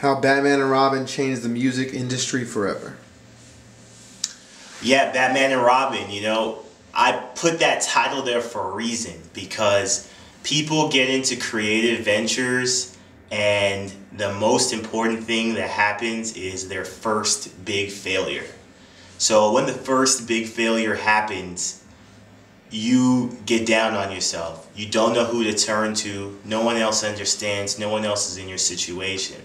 how Batman and Robin changed the music industry forever. Yeah, Batman and Robin, you know, I put that title there for a reason, because people get into creative ventures and the most important thing that happens is their first big failure. So when the first big failure happens, you get down on yourself. You don't know who to turn to. No one else understands. No one else is in your situation.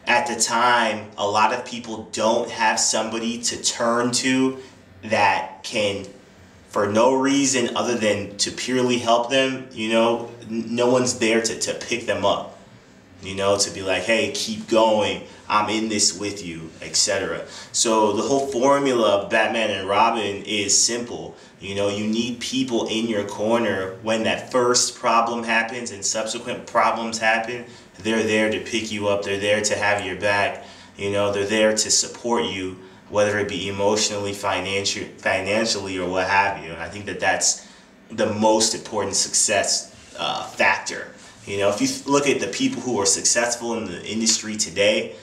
At the time, a lot of people don't have somebody to turn to that can, for no reason other than to purely help them, you know, no one's there to pick them up, you know, to be like, hey, keep going, I'm in this with you, etc. So the whole formula of Batman and Robin is simple. You know, you need people in your corner when that first problem happens and subsequent problems happen. They're there to pick you up, they're there to have your back, you know, they're there to support you, whether it be emotionally, financially, or what have you. And I think that that's the most important success factor. You know, if you look at the people who are successful in the industry today,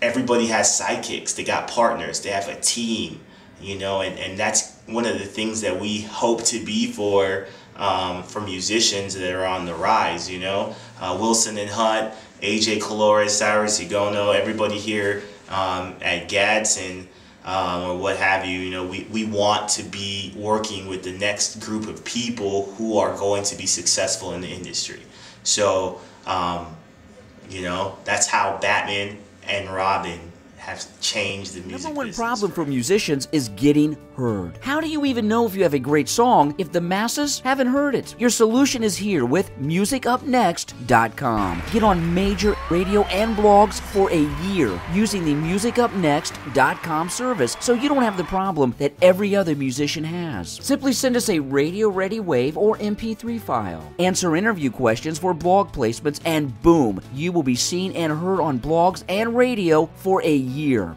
everybody has sidekicks, they got partners, they have a team, you know, and that's one of the things that we hope to be for musicians that are on the rise, you know. Wilson and Hunt, AJ Colores, Cyrus Higono, everybody here at Gadsden or what have you, you know, we want to be working with the next group of people who are going to be successful in the industry. So, you know, that's how Batman and Robin have changed the music Number one business problem for forever. musicians is getting heard. How do you even know if you have a great song if the masses haven't heard it? Your solution is here with MusicUpNext.com. Get on major radio and blogs for a year using the MusicUpNext.com service so you don't have the problem that every other musician has. Simply send us a radio-ready WAV or MP3 file. Answer interview questions for blog placements and boom, you will be seen and heard on blogs and radio for a year.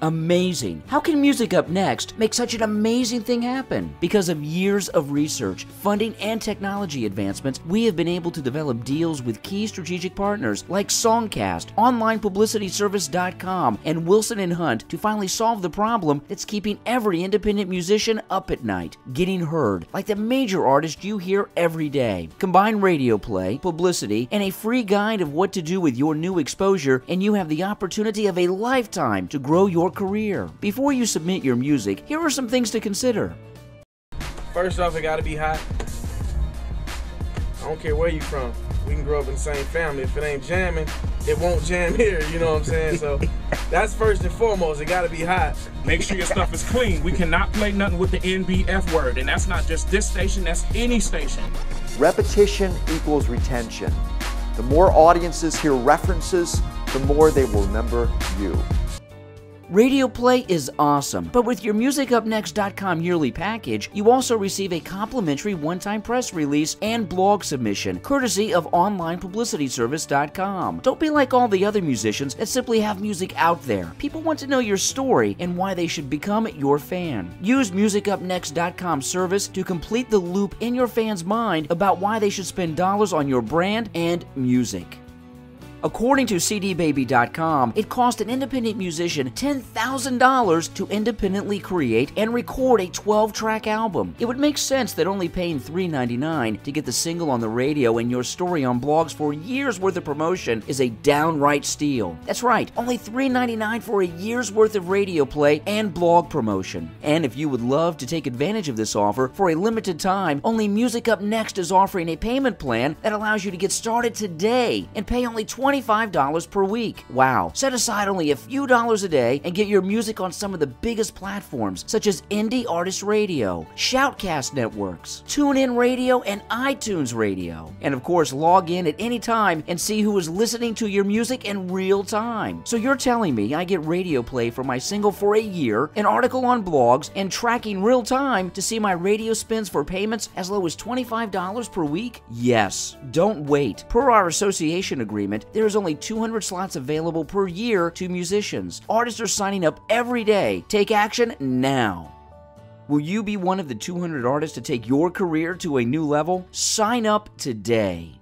Amazing. How can Music Up Next make such an amazing thing happen? Because of years of research, funding, and technology advancements, we have been able to develop deals with key strategic partners like Songcast, OnlinePublicityService.com, and Wilson & Hunt to finally solve the problem that's keeping every independent musician up at night, getting heard, like the major artists you hear every day. Combine radio play, publicity, and a free guide of what to do with your new exposure, and you have the opportunity of a lifetime to grow your career. Before you submit your music, here are some things to consider. First off, it gotta be hot. I don't care where you from. We can grow up in the same family. If it ain't jamming, it won't jam here, you know what I'm saying? So that's first and foremost, it gotta be hot. Make sure your stuff is clean. We cannot play nothing with the NBF word, and that's not just this station, that's any station. Repetition equals retention. The more audiences hear references, the more they will remember you. Radio play is awesome, but with your MusicUpNext.com yearly package, you also receive a complimentary one-time press release and blog submission, courtesy of OnlinePublicityService.com. Don't be like all the other musicians that simply have music out there. People want to know your story and why they should become your fan. Use MusicUpNext.com service to complete the loop in your fans' mind about why they should spend dollars on your brand and music. According to CDBaby.com, it cost an independent musician $10,000 to independently create and record a 12-track album. It would make sense that only paying $3.99 to get the single on the radio and your story on blogs for years' worth of promotion is a downright steal. That's right, only $3.99 for a year's worth of radio play and blog promotion. And if you would love to take advantage of this offer for a limited time, only Music Up Next is offering a payment plan that allows you to get started today and pay only $25 per week. Wow. Set aside only a few dollars a day and get your music on some of the biggest platforms such as Indie Artist Radio, Shoutcast Networks, TuneIn Radio, and iTunes Radio. And of course, log in at any time and see who is listening to your music in real time. So you're telling me I get radio play for my single for a year, an article on blogs, and tracking real time to see my radio spins for payments as low as $25 per week? Yes. Don't wait. Per our association agreement, there is only 200 slots available per year to musicians. Artists are signing up every day. Take action now. Will you be one of the 200 artists to take your career to a new level? Sign up today.